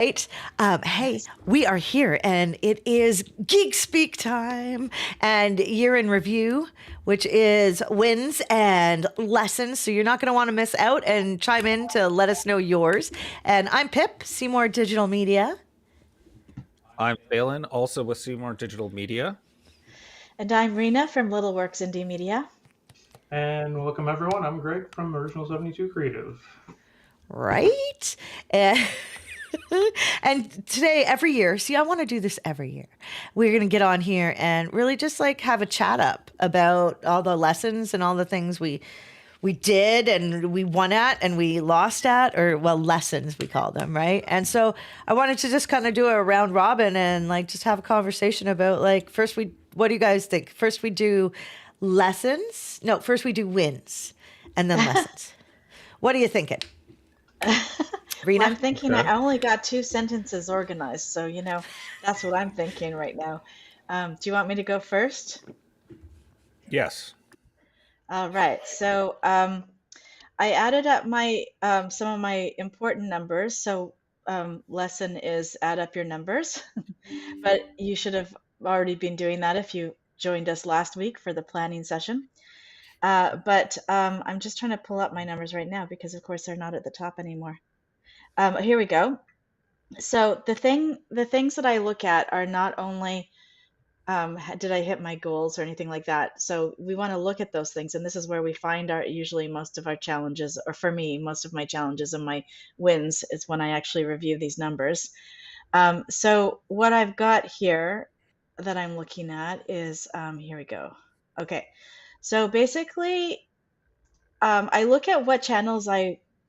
Right. Hey, we are here and it is Geekspeak time and year in review, which is wins and lessons. So you're not going to want to miss out and chime in to let us know yours. And I'm Pip, Seymour Digital Media. I'm Phelan, also with Seymour Digital Media. And I'm Rena from Little Works Indie Media. And welcome everyone. I'm Greg from Original 72 Creative. Right. And today, every year, see, I want to do this every year. We're going to get on here and really just like have a chat up about all the lessons and all the things we did and we won at and we lost at, or well, lessons we call them, right? And so I wanted to just kind of do a round robin and like just have a conversation about like what do you guys think? First we do lessons. No, first we do wins and then lessons. What are you thinking? Rena? Well, I'm thinking I only got 2 sentences organized, so that's what I'm thinking right now. Do you want me to go first? Yes. All right. So I added up my some of my important numbers. So lesson is add up your numbers, but you should have already been doing that if you joined us last week for the planning session. But I'm just trying to pull up my numbers right now because, of course, they're not at the top anymore. Here we go. So the things that I look at are not only did I hit my goals or anything like that. So we want to look at those things, and this is where we find usually most of our challenges, or for me, most of my challenges and my wins is when I actually review these numbers. So what I've got here that I'm looking at is here we go. Okay. So basically, I look at what channels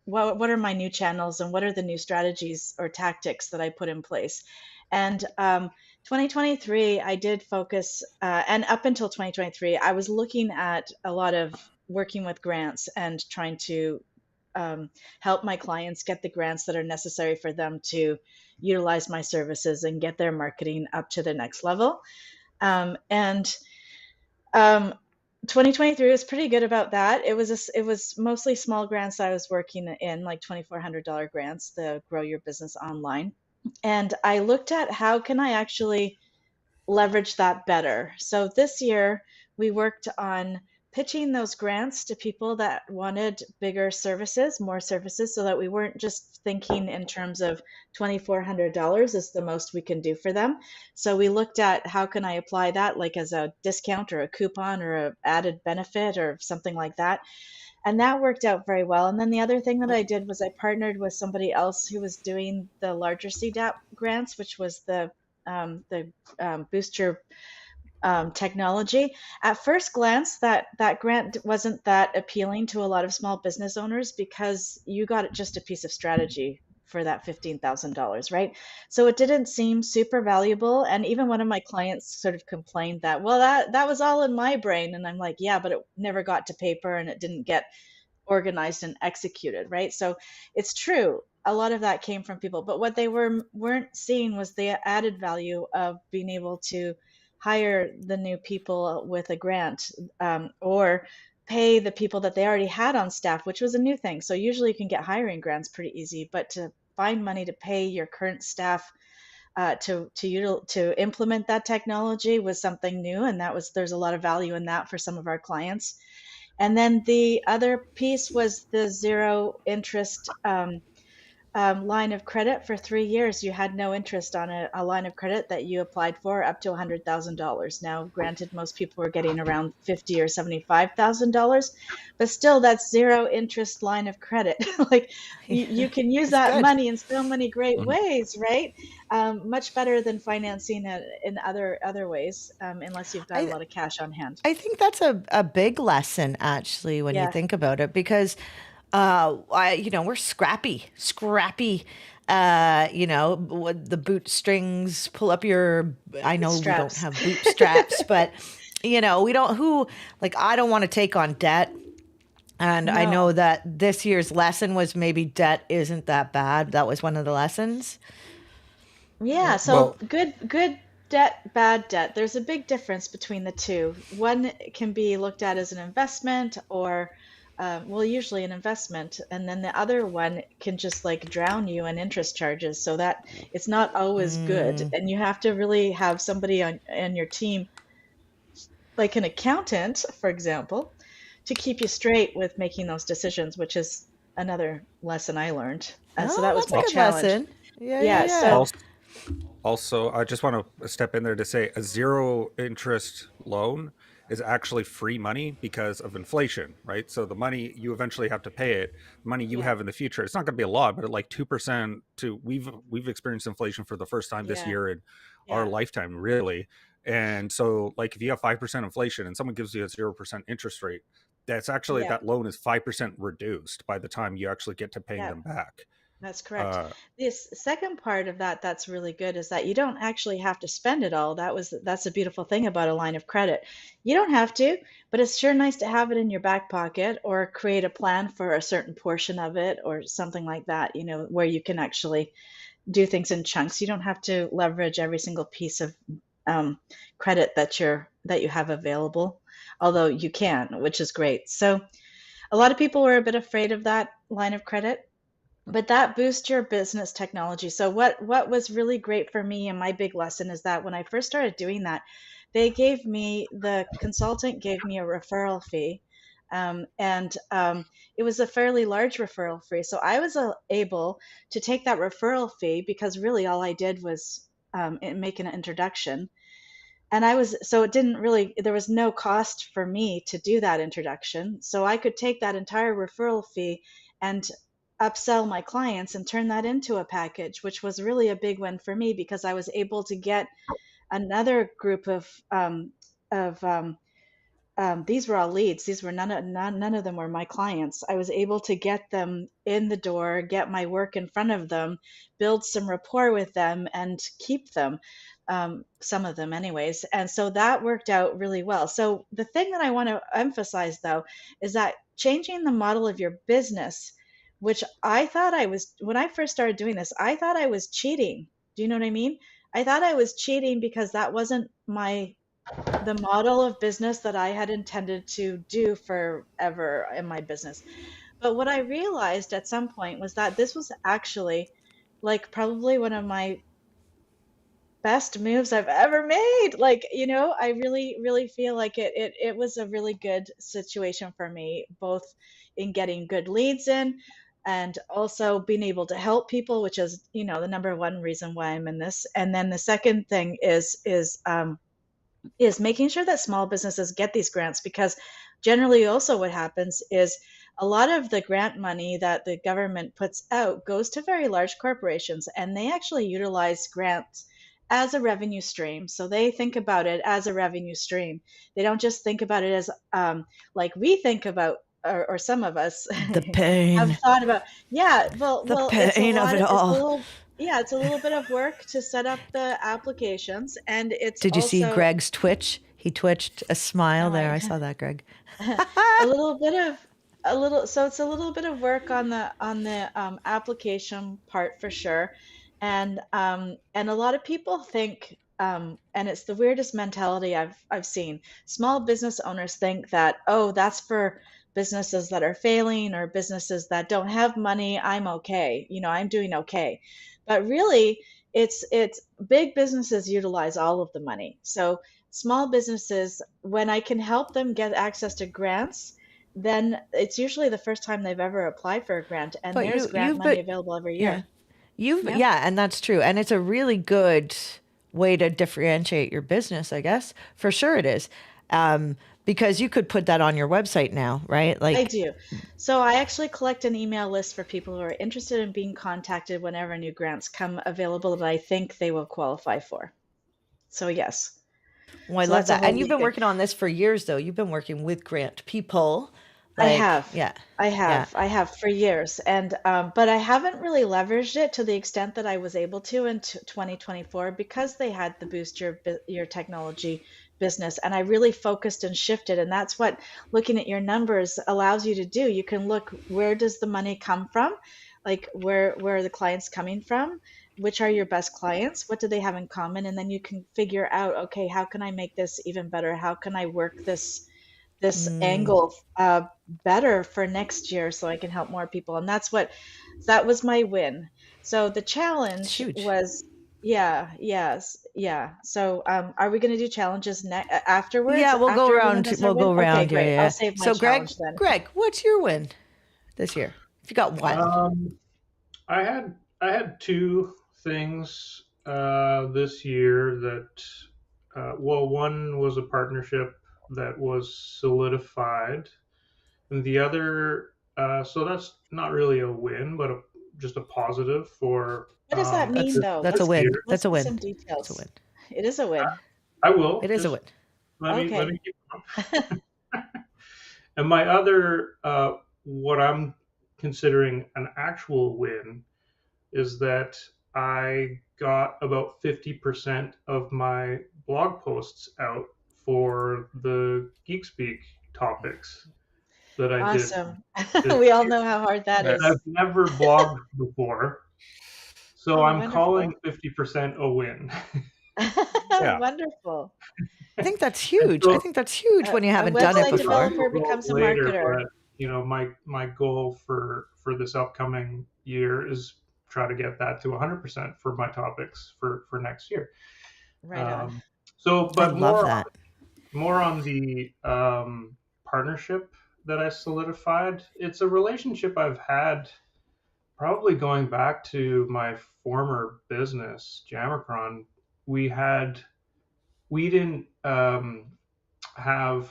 what are my new channels and what are the new strategies or tactics that I put in place. And 2023, I did focus, and up until 2023, I was looking at a lot of working with grants and trying to help my clients get the grants that are necessary for them to utilize my services and get their marketing up to the next level. 2023 was pretty good about that. It was mostly small grants I was working in, like $2,400 grants, the Grow Your Business Online. And I looked at how can I actually leverage that better. So this year we worked on pitching those grants to people that wanted bigger services, more services, so that we weren't just thinking in terms of $2,400 is the most we can do for them. So we looked at how can I apply that, like as a discount or a coupon or an added benefit or something like that. And that worked out very well. And then the other thing that I did was I partnered with somebody else who was doing the larger CDAP grants, which was the Boost Your technology. At first glance, that grant wasn't that appealing to a lot of small business owners because you got just a piece of strategy for that $15,000, right? So it didn't seem super valuable. And even one of my clients sort of complained that, well, that was all in my brain. And I'm like, yeah, but it never got to paper and it didn't get organized and executed, right? So it's true. A lot of that came from people, but what they weren't seeing was the added value of being able to hire the new people with a grant or pay the people that they already had on staff, which was a new thing. So usually you can get hiring grants pretty easy, but to find money to pay your current staff to implement that technology was something new, and there's a lot of value in that for some of our clients. And then the other piece was the zero interest line of credit for 3 years. You had no interest on a line of credit that you applied for up to $100,000. Now, granted, most people were getting around $50,000 or $75,000, but still, that's zero interest line of credit. Like you can use that money in so many great ways, right? Much better than financing it in other ways, unless you've got a lot of cash on hand. I think that's a big lesson, actually, when you think about it, because we're scrappy, the boot strings, pull up your, I know we don't have bootstraps, but we don't, I don't want to take on debt. And no. I know that this year's lesson was maybe debt isn't that bad. That was one of the lessons. Yeah. So good debt, bad debt. There's a big difference between the two. One can be looked at as an investment or well, usually an investment, and then the other one can just like drown you in interest charges. So that it's not always good, and you have to really have somebody on your team, like an accountant, for example, to keep you straight with making those decisions, which is another lesson I learned. So that was that's a my good challenge. lesson. Yeah, Yeah. yeah. So Also, I just want to step in there to say a zero interest loan is actually free money because of inflation, right? So the money you eventually have to pay it, the money you yeah, have in the future, it's not going to be a lot, but at like 2% to we've experienced inflation for the first time this yeah, year in our yeah, lifetime, really. And so like if you have 5% inflation and someone gives you a 0% interest rate, that's actually yeah, that loan is 5% reduced by the time you actually get to paying yeah. them back. That's correct. Uh, This second part of that that's really good is that you don't actually have to spend it all. That's a beautiful thing about a line of credit. You don't have to, but it's sure nice to have it in your back pocket or create a plan for a certain portion of it or something like that, where you can actually do things in chunks. You don't have to leverage every single piece of credit that you have available, although you can, which is great. So a lot of people were a bit afraid of that line of credit, but that boosts your business technology. So what was really great for me and my big lesson is that when I first started doing that, the consultant gave me a referral fee. And it was a fairly large referral fee. So I was able to take that referral fee because really all I did was make an introduction. And so it didn't really, there was no cost for me to do that introduction. So I could take that entire referral fee and upsell my clients and turn that into a package, which was really a big win for me because I was able to get another group of these were all leads. These were none of them were my clients. I was able to get them in the door, get my work in front of them, build some rapport with them, and keep them. Some of them, anyways. And so that worked out really well. So the thing that I want to emphasize, though, is that changing the model of your business, which I thought when I first started doing this, I thought I was cheating. Do you know what I mean? I thought I was cheating because that wasn't the model of business that I had intended to do forever in my business. But what I realized at some point was that this was actually like probably one of my best moves I've ever made. Like, I really, really feel like it was a really good situation for me, both in getting good leads in and also being able to help people, which is, the number one reason why I'm in this. And then the second thing is making sure that small businesses get these grants, because generally also what happens is a lot of the grant money that the government puts out goes to very large corporations, and they actually utilize grants as a revenue stream. So they think about it as a revenue stream. They don't just think about it as like we think about, or some of us The have pain. thought about. Yeah, The it's a pain of lot. it It's a all. little. Yeah, it's a little bit of work to set up the applications, and it's Did you see also Greg's twitch? He twitched a smile no, there. I saw that, Greg. a little bit of a little. So it's a little bit of work on the application part for sure, and a lot of people think. And it's the weirdest mentality I've seen. Small business owners think that, oh, that's for businesses that are failing or businesses that don't have money. I'm okay. I'm doing okay. But really, it's big businesses utilize all of the money. So small businesses, when I can help them get access to grants, then it's usually the first time they've ever applied for a grant, and But there's grant you've money been, available every yeah. year. Yeah. Yeah, and that's true. And it's a really good way to differentiate your business, I guess. For sure it is. Because you could put that on your website now, right? I Like, do. So I actually collect an email list for people who are interested in being contacted whenever new grants come available that I think they will qualify for. So yes. well, I So love that's a that. whole And you've big been thing. working on this for years, though. You've been working with grant people. I Like, have. yeah, I yeah. have. I have for years. And but I haven't really leveraged it to the extent that I was able to in 2024 because they had the boost your technology business, and I really focused and shifted, and that's what looking at your numbers allows you to do. You can look, where does the money come from? Like where are the clients coming from? Which are your best clients? What do they have in common? And then you can figure out, okay, how can I make this even better? How can I work this angle better for next year so I can help more people. And that was my win. So the challenge huge. was, yeah. So are we going to do challenges afterwards? Yeah, we'll go after everyone around. does We'll their go win? around. Okay, great. Yeah. I'll save my So, challenge then. Greg, what's your win this year? If you got one. I had two things this year that, well, one was a partnership that was solidified, and the other, so that's not really a win, but just a positive for. What does that mean, though? That's a win. year. That's a win. Some details. That's a win. It is a win. I will. It is a Just win. let me keep going. And my other, what I'm considering an actual win, is that I got about 50% of my blog posts out for the Geekspeak topics that I did. Awesome. We all know how hard that is. I've never blogged before, so I'm wonderful. calling 50% a win. Yeah. Wonderful. I think that's huge. So- I think that's huge when you haven't done it website before. developer becomes a Later, marketer. but, you know, my goal for this upcoming year is try to get that to 100% for my topics for next year. Right on. So, I but love that. more on the partnership that I solidified. It's a relationship I've had probably going back to my former business, Jamacron. We didn't have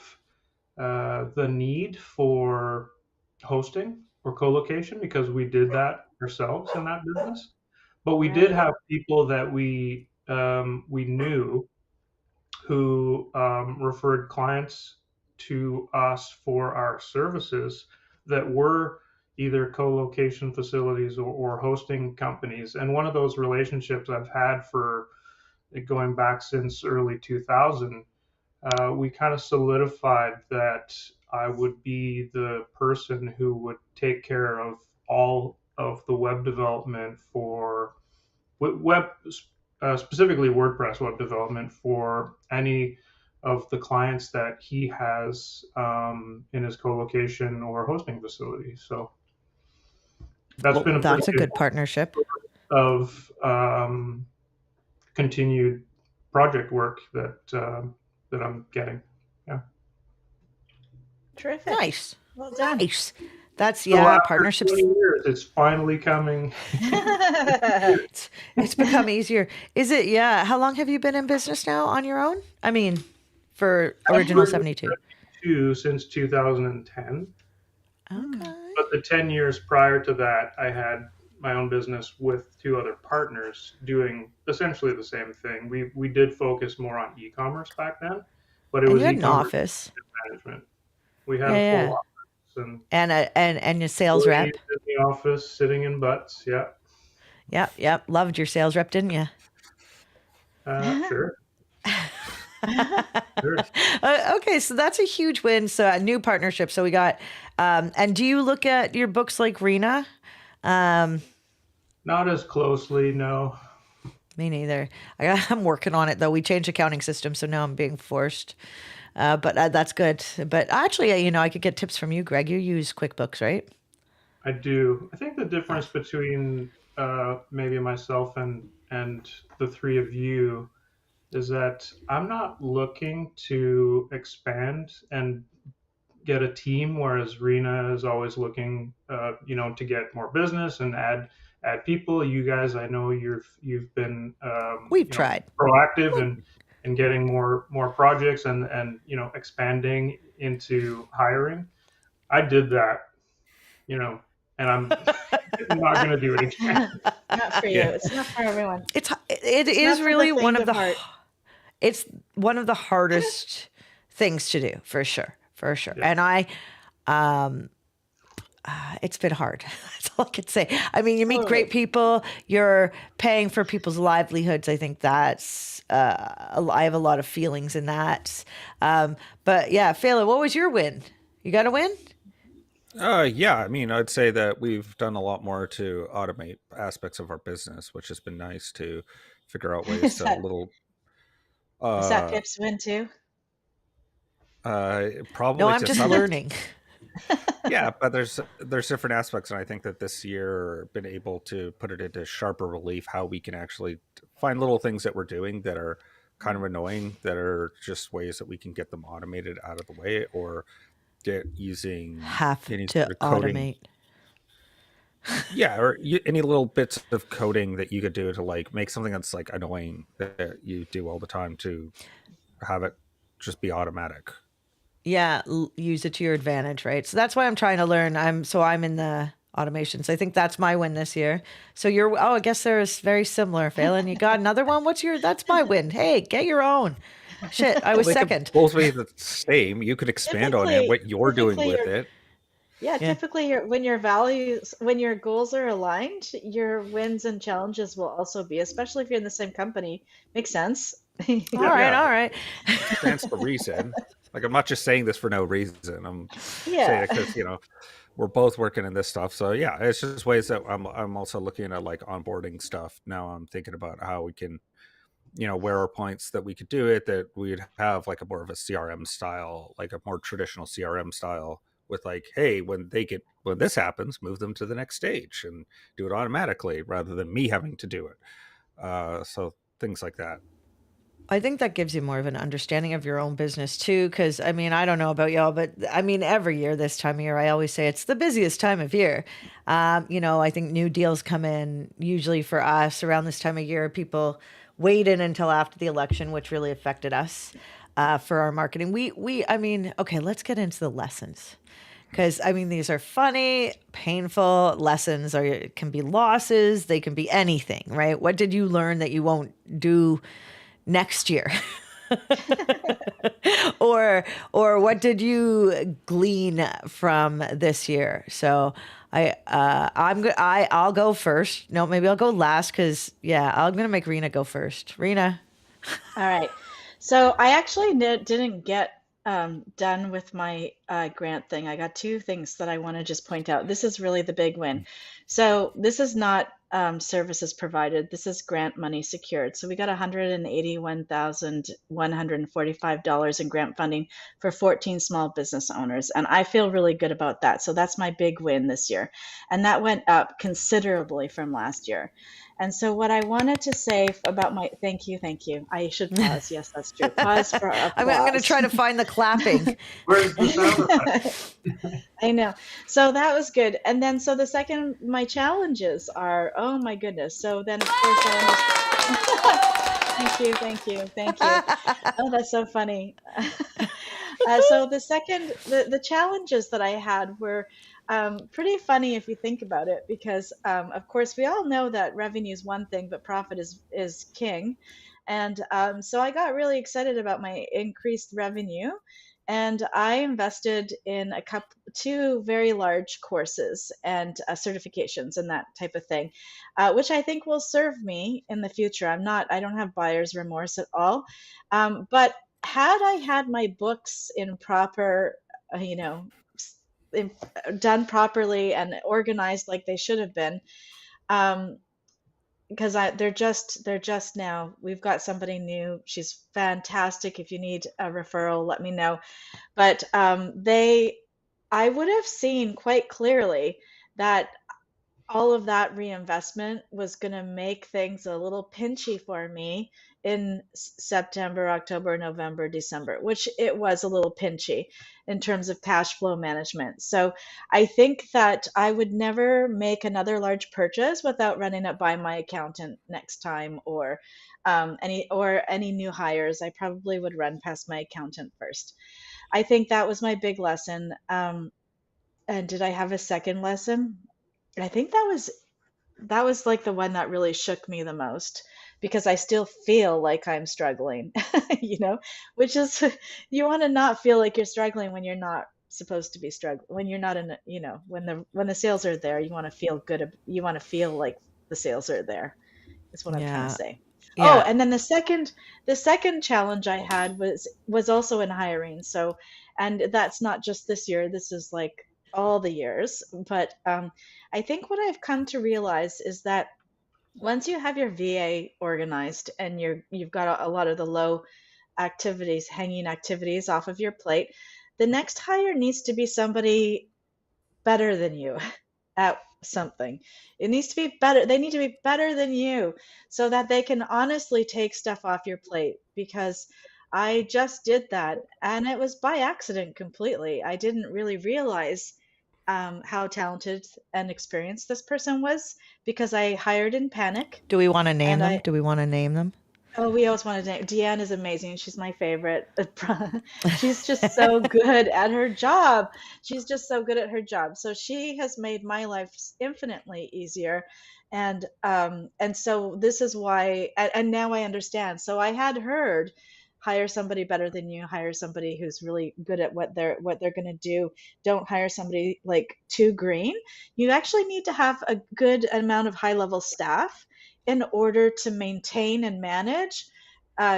the need for hosting or co-location because we did that ourselves in that business. But we did have people that we knew who referred clients to us for our services that were either co-location facilities or hosting companies. And one of those relationships I've had for going back since early 2000, we kind of solidified that I would be the person who would take care of all of the web development for specifically WordPress web development for any of the clients that he has in his co-location or hosting facility. So that's been a good partnership of continued project work that I'm getting. Yeah. Terrific. Nice. Well done. Nice. That's So after partnerships. 20 years, it's finally coming. It's become easier. Is it? Yeah. How long have you been in business now on your own? I mean, for Original 72. Since 2010. Okay. But the 10 years prior to that, I had my own business with two other partners doing essentially the same thing. We did focus more on e-commerce back then, but it was you had an e-commerce office management. We had a full office and your sales rep. in the office, sitting in butts. Yeah. Yep. Loved your sales rep, didn't you? Sure. Sure. Okay, so that's a huge win. So a new partnership. So we got, and do you look at your books like Rena? Not as closely, no. Me neither. I'm working on it though. We changed accounting system, so now I'm being forced. But that's good. But actually, I could get tips from you, Greg. You use QuickBooks, right? I do. I think the difference between maybe myself and the three of you is that I'm not looking to expand and get a team, whereas Rena is always looking, to get more business and add people. You guys, I know you've been we've tried proactive and getting more projects and expanding into hiring. I did that, and I'm not going to do it again. Not for you. Yeah. It's not for everyone. It is really one of the. It's one of the hardest things to do, for sure. Yeah. And it's been hard. That's all I can say. I mean, you meet great people. You're paying for people's livelihoods. I think that's. I have a lot of feelings in that. But yeah, Phelan, what was your win? You got a win? Yeah. I mean, I'd say that we've done a lot more to automate aspects of our business, which has been nice to figure out ways to Is that Pip's win too? No, Probably I'm to just some learning. yeah, but there's different aspects, and I think that this year been able to put it into sharper relief how we can actually find little things that we're doing that are kind of annoying, that are just ways that we can get them automated out of the way, or get using Have any to sort of coding. automate. Yeah, or any little bits of coding that you could do to like make something that's like annoying that you do all the time to have it just be automatic. Yeah, use it to your advantage, right? So that's why I'm trying to learn. I'm in the automations. I think that's my win this year. So you're I guess there's very similar, Phelan. You got another one? That's my win. Hey, get your own. Shit, I Well, was they could second. both be the same. You could expand on it, Typically, what you're doing typically with your it. yeah, Yeah. typically when your goals are aligned, your wins and challenges will also be, especially if you're in the same company. Makes sense. All Yeah, right, yeah. all right. It stands to reason. Like I'm not just saying this for no reason. I'm saying Yeah. it because we're both working in this stuff. So yeah, it's just ways that I'm also looking at like onboarding stuff. Now I'm thinking about how we can, where are points that we could do it, that we'd have like a more of a CRM style, like a more traditional CRM style with like, hey, when this happens, move them to the next stage and do it automatically rather than me having to do it. So things like that. I think that gives you more of an understanding of your own business too. Cause I mean, I don't know about y'all, but I mean, every year this time of year, I always say it's the busiest time of year. I think new deals come in usually for us around this time of year. People wait in until after the election, which really affected us for our marketing. I mean, okay, let's get into the lessons. Because I mean, these are funny, painful lessons, or it can be losses. They can be anything, right? What did you learn that you won't do next year? or what did you glean from this year? So I'll go first. No, maybe I'll go last because yeah, I'm gonna make Rena go first. Rena. All right. So I actually didn't get done with my grant thing. I got two things that I want to just point out. This is really the big win. So this is not services provided. This is grant money secured. So we got $181,145 in grant funding for 14 small business owners. And I feel really good about that. So that's my big win this year. And that went up considerably from last year. And so what I wanted to say about thank you. I should pause. Yes, that's true. Pause for I'm going to applause. try to find the clapping. Where's the sound effect? I know. So that was good. And then, so my challenges are, oh my goodness. So then, of course, thank you. Oh, that's so funny. So the challenges that I had were pretty funny if you think about it, because of course we all know that revenue is one thing, but profit is king. And so I got really excited about my increased revenue, and I invested in two very large courses and certifications and that type of thing, which I think will serve me in the future. I don't have buyer's remorse at all. But had I had my books in proper, done properly and organized like they should have been, because they're just now. We've got somebody new. She's fantastic. If you need a referral, let me know. But I would have seen quite clearly that all of that reinvestment was going to make things a little pinchy for me in September, October, November, December, which it was a little pinchy in terms of cash flow management. So I think that I would never make another large purchase without running it by my accountant next time, or any new hires. I probably would run past my accountant first. I think that was my big lesson. And did I have a second lesson? I think that was like the one that really shook me the most, because I still feel like I'm struggling, which is, you want to not feel like you're struggling when you're not supposed to be struggling, when you're not when the sales are there, you want to feel good. You want to feel like the sales are there. Is what I'm trying to say. Yeah. Oh, and then the second challenge I had was also in hiring. So, and that's not just this year. This is like all the years. But I think what I've come to realize is that once you have your VA organized and you've got a lot of the low activities, hanging activities off of your plate, the next hire needs to be somebody better than you at something. It needs to be better. They need to be better than you so that they can honestly take stuff off your plate. Because I just did that and it was by accident completely. I didn't really realize how talented and experienced this person was because I hired in panic. Do we want to name And them? I, Do we want to name them? oh, we always wanted to name. Deanne is amazing. She's my favorite. She's just so good at her job. She's just so good at her job. So she has made my life infinitely easier. And so this is why, and now I understand. So I had heard, hire somebody better than you, hire somebody who's really good at what they're going to do. Don't hire somebody like too green. You actually need to have a good amount of high level staff in order to maintain and manage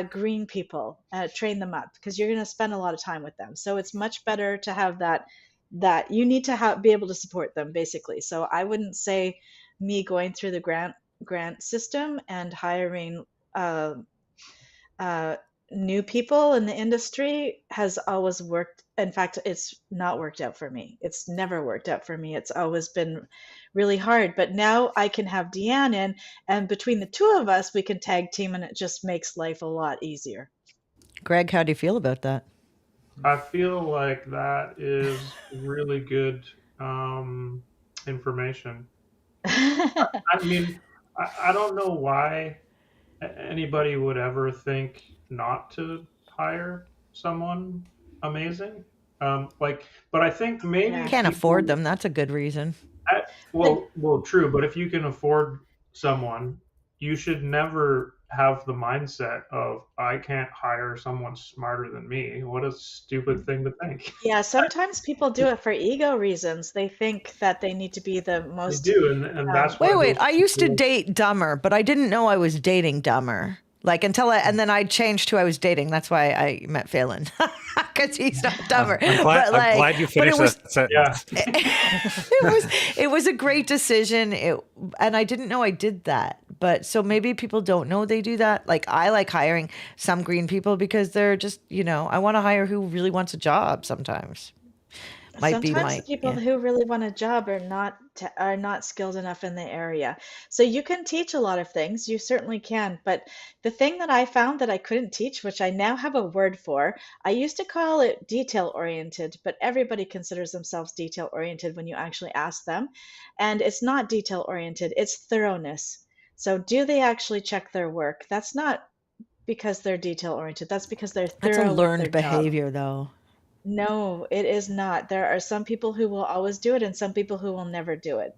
green people, train them up, because you're going to spend a lot of time with them. So it's much better to have that you need to be able to support them, basically. So I wouldn't say me going through the grant system and hiring new people in the industry has always worked. In fact, it's not worked out for me. It's never worked out for me. It's always been really hard. But now I can have Deanne in, and between the two of us, we can tag team, and it just makes life a lot easier. Greg, how do you feel about that? I feel like that is really good information. I mean, I don't know why anybody would ever think not to hire someone amazing. But I think maybe Yeah. Can't afford them. That's a good reason. Well, true. But if you can afford someone, you should never have the mindset of, I can't hire someone smarter than me. What a stupid thing to think. Yeah, sometimes people do it for ego reasons. They think that they need to be the most. They do, and that's why. Wait. I used to date dumber, but I didn't know I was dating dumber. Like and then I changed who I was dating. That's why I met Phelan, because he's not dumber. I'm glad you finished that sentence. It was a great decision. And I didn't know I did that. But so maybe people don't know they do that. Like I like hiring some green people because they're just, I want to hire who really wants a job sometimes. Sometimes people who really want a job are not skilled enough in the area. So you can teach a lot of things. You certainly can. But the thing that I found that I couldn't teach, which I now have a word for, I used to call it detail oriented, but everybody considers themselves detail oriented when you actually ask them. And it's not detail oriented, it's thoroughness. So do they actually check their work? That's not because they're detail oriented. That's because they're thorough. That's a learned behavior, though. No, it is not. There are some people who will always do it and some people who will never do it.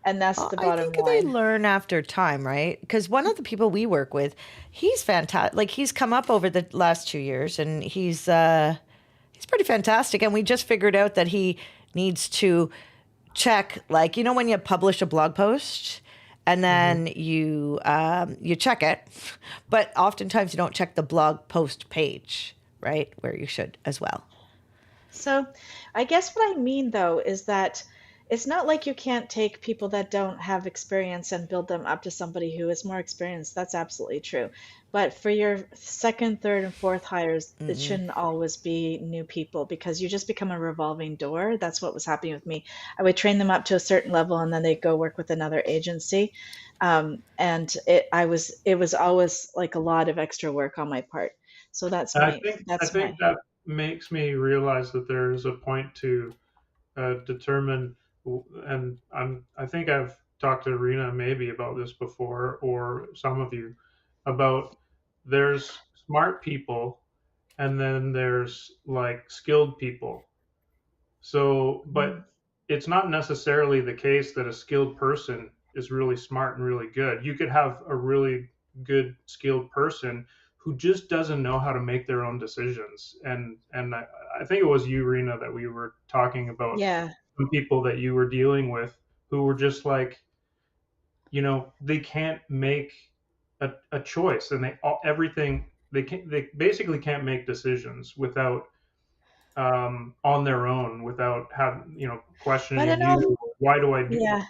And that's the bottom line. I think they learn after time, right? Because one of the people we work with, he's fantastic. Like he's come up over the last 2 years and he's pretty fantastic. And we just figured out that he needs to check, like, when you publish a blog post and then you check it, but oftentimes you don't check the blog post page, right? Where you should as well. So I guess what I mean, though, is that it's not like you can't take people that don't have experience and build them up to somebody who is more experienced. That's absolutely true. But for your second, third, and fourth hires, it shouldn't always be new people because you just become a revolving door. That's what was happening with me. I would train them up to a certain level and then they'd go work with another agency. And it was always like a lot of extra work on my part. So I think that makes me realize that there's a point to determine, and I think I've talked to Rena maybe about this before, or some of you, about there's smart people and then there's like skilled people. So, but it's not necessarily the case that a skilled person is really smart and really good. You could have a really good skilled person who just doesn't know how to make their own decisions. And I think it was you, Rena, that we were talking about. Yeah. Some people that you were dealing with who were just like, they can't make a choice, and they basically can't make decisions without on their own, without having questioning you. Why do I do it?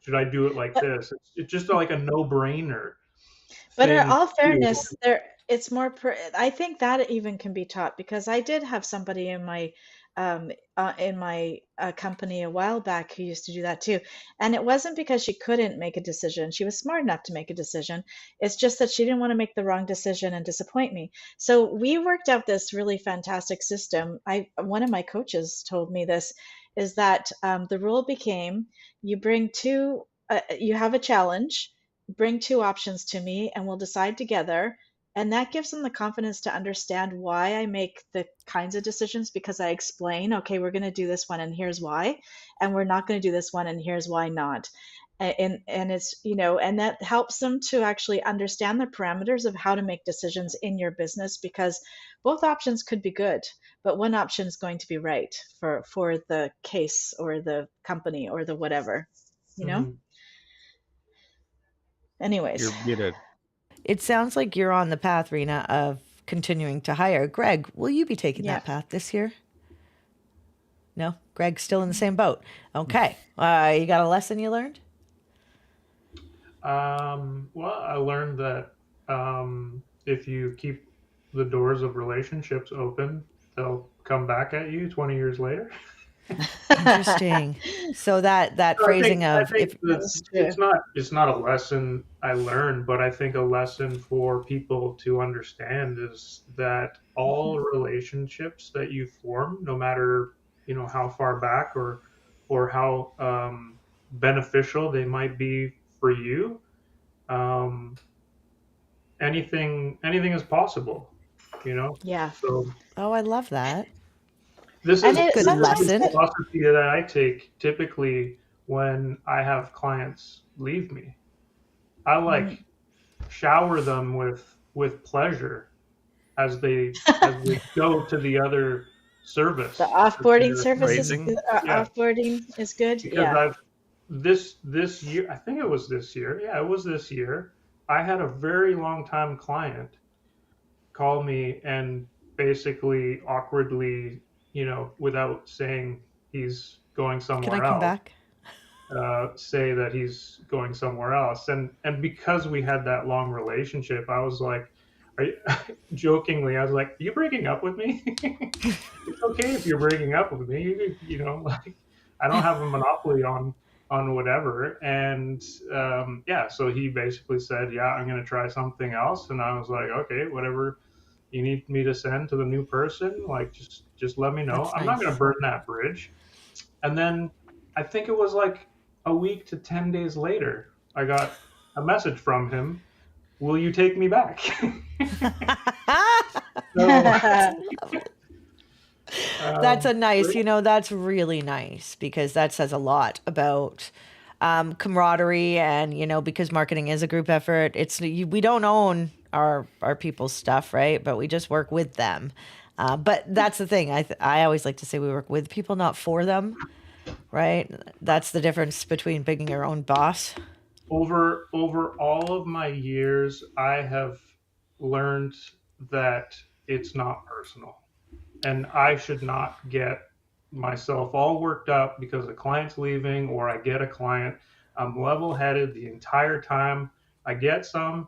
Should I do it like this? It's just like a no-brainer. But in all fairness, it's more I think that even can be taught, because I did have somebody in my company a while back who used to do that too. And it wasn't because she couldn't make a decision. She was smart enough to make a decision. It's just that she didn't want to make the wrong decision and disappoint me. So we worked out this really fantastic system. One of my coaches told me this, is that the rule became, you bring two, you have a challenge, bring two options to me and we'll decide together. And that gives them the confidence to understand why I make the kinds of decisions, because I explain, okay, we're going to do this one and here's why, and we're not going to do this one and here's why not. And it's, and that helps them to actually understand the parameters of how to make decisions in your business, because both options could be good, but one option is going to be right for the case or the company or the whatever, Mhm. Anyways. You're muted. It sounds like you're on the path, Rena, of continuing to hire. Greg, will you be taking that path this year? No? Greg's still in the same boat. Okay. You got a lesson you learned? Well, I learned that if you keep the doors of relationships open, they'll come back at you 20 years later. Interesting. So that phrasing I of think it's not a lesson I learned, but I think a lesson for people to understand is that all relationships that you form, no matter how far back or how beneficial they might be for you, anything is possible. Yeah. So I love that. this And is it Good sometimes lesson. the philosophy that I take typically when I have clients leave me. I shower them with pleasure as they go to the other service. the offboarding Their- service is Phrasing. Yeah. offboarding is good. Because Yeah. I've this year, I think it was this year. Yeah, it was this year. I had a very long time client call me and basically awkwardly, without saying he's going Can I somewhere come else, back? say that he's going somewhere else. And because we had that long relationship, I was like, jokingly, I was like, "Are you breaking up with me?" It's okay if you're breaking up with me. Like I don't have a monopoly on whatever. And yeah, so he basically said, "Yeah, I'm going to try something else." And I was like, "Okay, whatever you need me to send to the new person, like just let me know. That's I'm not going to nice. burn that bridge." And then I think it was like a week to 10 days later, I got a message from him. Will you take me back? So, That's a nice, that's really nice, because that says a lot about camaraderie, and because marketing is a group effort. We don't own our people's stuff, right? But we just work with them. But that's the thing. I always like to say we work with people, not for them, right? That's the difference between being your own boss. over all of my years, I have learned that it's not personal, and I should not get myself all worked up because a client's leaving or I get a client. I'm level-headed the entire time. I get some,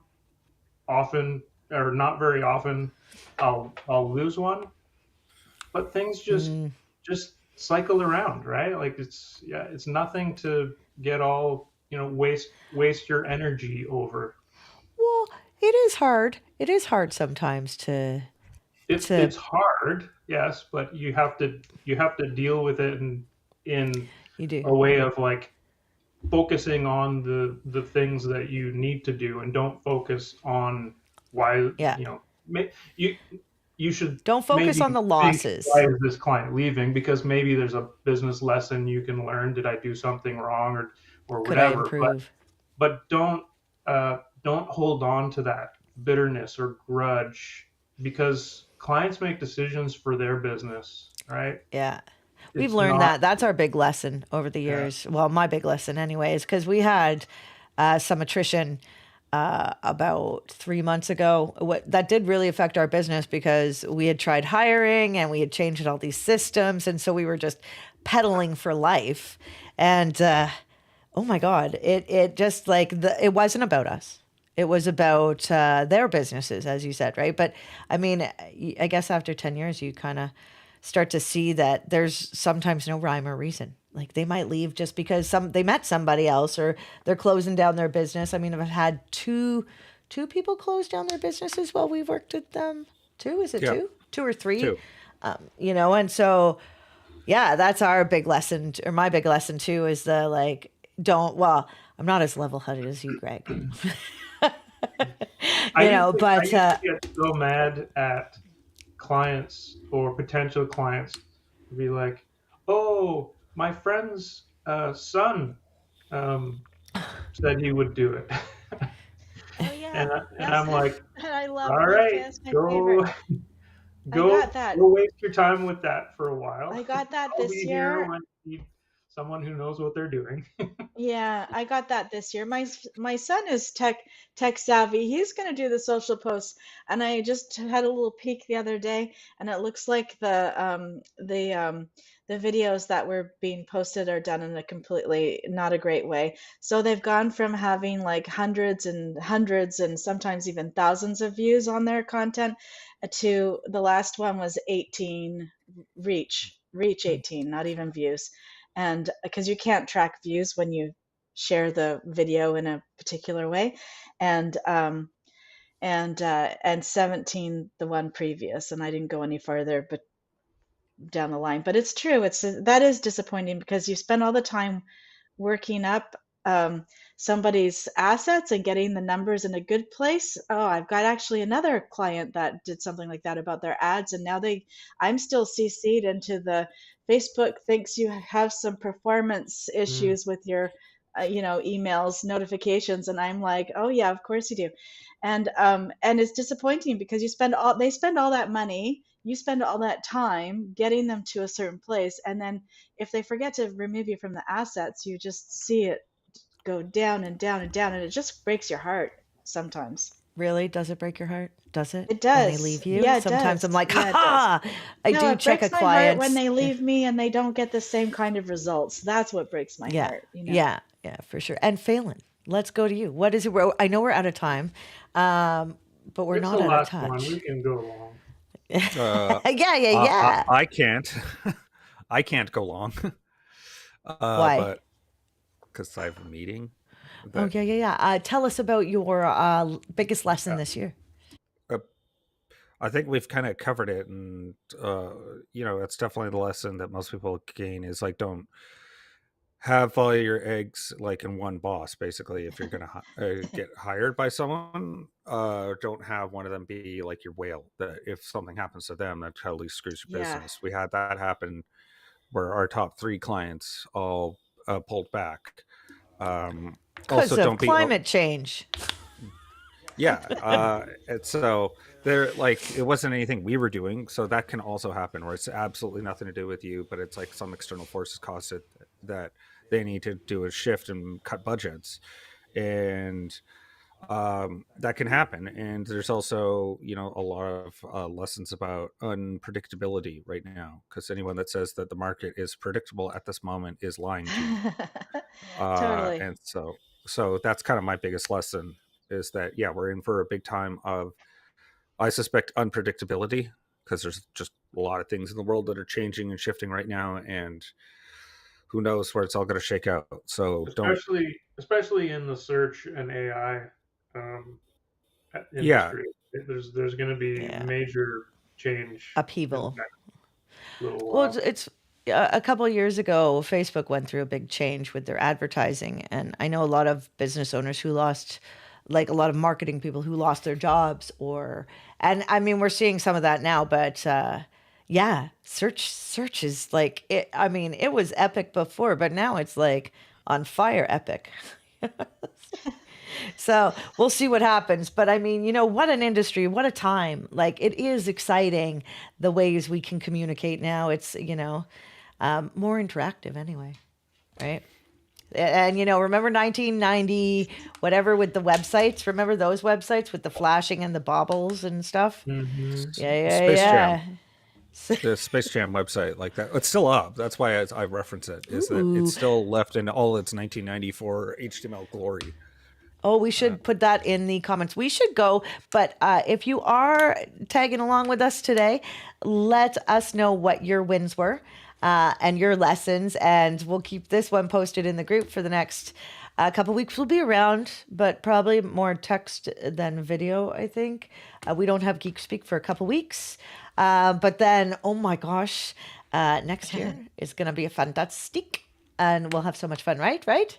often or not very often. I'll lose one, but things just cycle around, right? Like it's nothing to get all waste your energy over. Well, it is hard. It is hard sometimes to It's hard, yes, but you have to deal with it in you do. a way of like focusing on the things that you need to do, and don't focus on why. Yeah. You should Don't focus maybe on the think, losses. why is this client leaving? Because maybe there's a business lesson you can learn. Did I do something wrong or Could I whatever? improve? But don't hold on to that bitterness or grudge, because clients make decisions for their business, right? Yeah. We've It's learned not- that. That's our big lesson over the years. Well, my big lesson, anyways, because we had some attrition about 3 months ago. That did really affect our business, because we had tried hiring and we had changed all these systems. And so we were just pedaling for life. And oh my God, it just like it wasn't about us. It was about their businesses, as you said, right? But I mean, I guess after 10 years, you kind of start to see that there's sometimes no rhyme or reason. Like they might leave just because they met somebody else or they're closing down their business. I mean, I've had two people close down their businesses while we've worked with them. Two? Is it Yeah. two or three? Two. And so yeah, that's our big lesson, or my big lesson too, is the like, I'm not as level headed as you, Greg. I but used to get so mad at clients or potential clients to be like, "Oh, my friend's son said he would do it," Oh yeah, and I'm like, I love "All that. right, That's my go favorite. got that. go waste your time with that for a while. I got that I'll this be year. here when you need someone who knows what they're doing." Yeah, I got that this year. My son is tech savvy. He's going to do the social posts, and I just had a little peek the other day, and it looks like the videos that were being posted are done in a completely not a great way. So they've gone from having like hundreds and hundreds and sometimes even thousands of views on their content to the last one was 18 reach 18, not even views. And because you can't track views when you share the video in a particular way, and 17 the one previous, and I didn't go any farther but down the line. But it's true, that is disappointing because you spend all the time working up somebody's assets and getting the numbers in a good place. Oh, I've got actually another client that did something like that about their ads, and now I'm still CC'd into the Facebook thinks you have some performance issues with your emails notifications, and I'm like, oh yeah, of course you do. And it's disappointing because they spend all that money, you spend all that time getting them to a certain place, and then if they forget to remove you from the assets, you just see it go down and down and down, and it just breaks your heart sometimes. Really? Does it break your heart? Does it? It does. When they leave you? Yeah, it Sometimes does. I'm like, Yeah, it ha! I No, do it check a breaks my heart client. when they leave me and they don't get the same kind of results. That's what breaks my heart. Yeah, for sure. And Phelan, let's go to you. What is it? I know we're out of time, but we're It's not the out of last touch. one. We can go long. Yeah. I can't. I can't go long. Why? But because I have a meeting. Yeah. Tell us about your biggest lesson this year. I think we've kind of covered it, and it's definitely the lesson that most people gain is like, don't have all your eggs like in one boss. Basically, if you're gonna get hired by someone, don't have one of them be like your whale. That if something happens to them, that totally screws your business. We had that happen where our top 3 clients all pulled back. Because of climate change. Yeah, and so they're like, it wasn't anything we were doing, so that can also happen where it's absolutely nothing to do with you, but it's like some external forces caused it that they need to do a shift and cut budgets, and that can happen. And there's also a lot of lessons about unpredictability right now, because anyone that says that the market is predictable at this moment is lying to you. Totally. And so that's kind of my biggest lesson, is that we're in for a big time of, I suspect, unpredictability, because there's just a lot of things in the world that are changing and shifting right now, and who knows where it's all going to shake out. So especially in the search and AI industry, there's going to be major change, upheaval. Well, it's a couple of years ago, Facebook went through a big change with their advertising, and I know a lot of business owners who lost, like a lot of marketing people who lost their jobs, and I mean, we're seeing some of that now, but search is like it. I mean, it was epic before, but now it's like on fire epic. So we'll see what happens. But I mean, what an industry, what a time. Like, it is exciting the ways we can communicate now. It's, more interactive anyway, right? And, remember 1990, whatever, with the websites? Remember those websites with the flashing and the baubles and stuff? Mm-hmm. Space Jam. The Space Jam website, like that, it's still up. That's why I reference it, is that it's still left in all its 1994 HTML glory. Oh, we should put that in the comments. We should go, but if you are tagging along with us today, let us know what your wins were and your lessons, and we'll keep this one posted in the group for the next couple weeks. We'll be around, but probably more text than video, I think. We don't have Geekspeak for a couple weeks, but then, oh my gosh, next year is going to be a fantastic, and we'll have so much fun, right?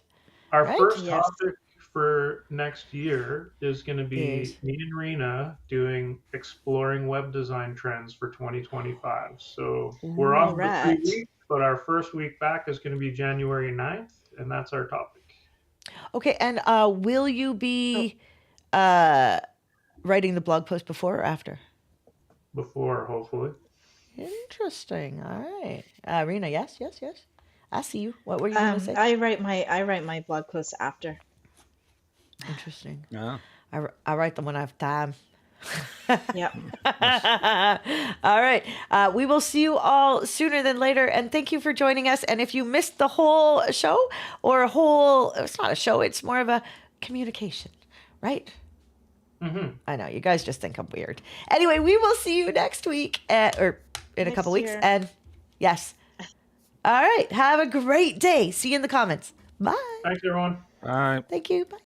Our Right? first Yes. topic for next year is going to be Is- me and Rena doing exploring web design trends for 2025. So we're off for 3 Alright. weeks, but our first week back is going to be January 9th, and that's our topic. Okay, and will you be writing the blog post before or after? Before, hopefully. Interesting. All right. Rena, yes. I see you. What were you going to say? I write my blog posts after. Interesting. Yeah. I write them when I have time. Yep. All right. We will see you all sooner than later. And thank you for joining us. And if you missed the whole show it's not a show, it's more of a communication, right? Mm-hmm. I know you guys just think I'm weird. Anyway, we will see you next week or in a Next couple weeks. year. And yes. All right. Have a great day. See you in the comments. Bye. Thanks, everyone. All right. Thank you. Bye.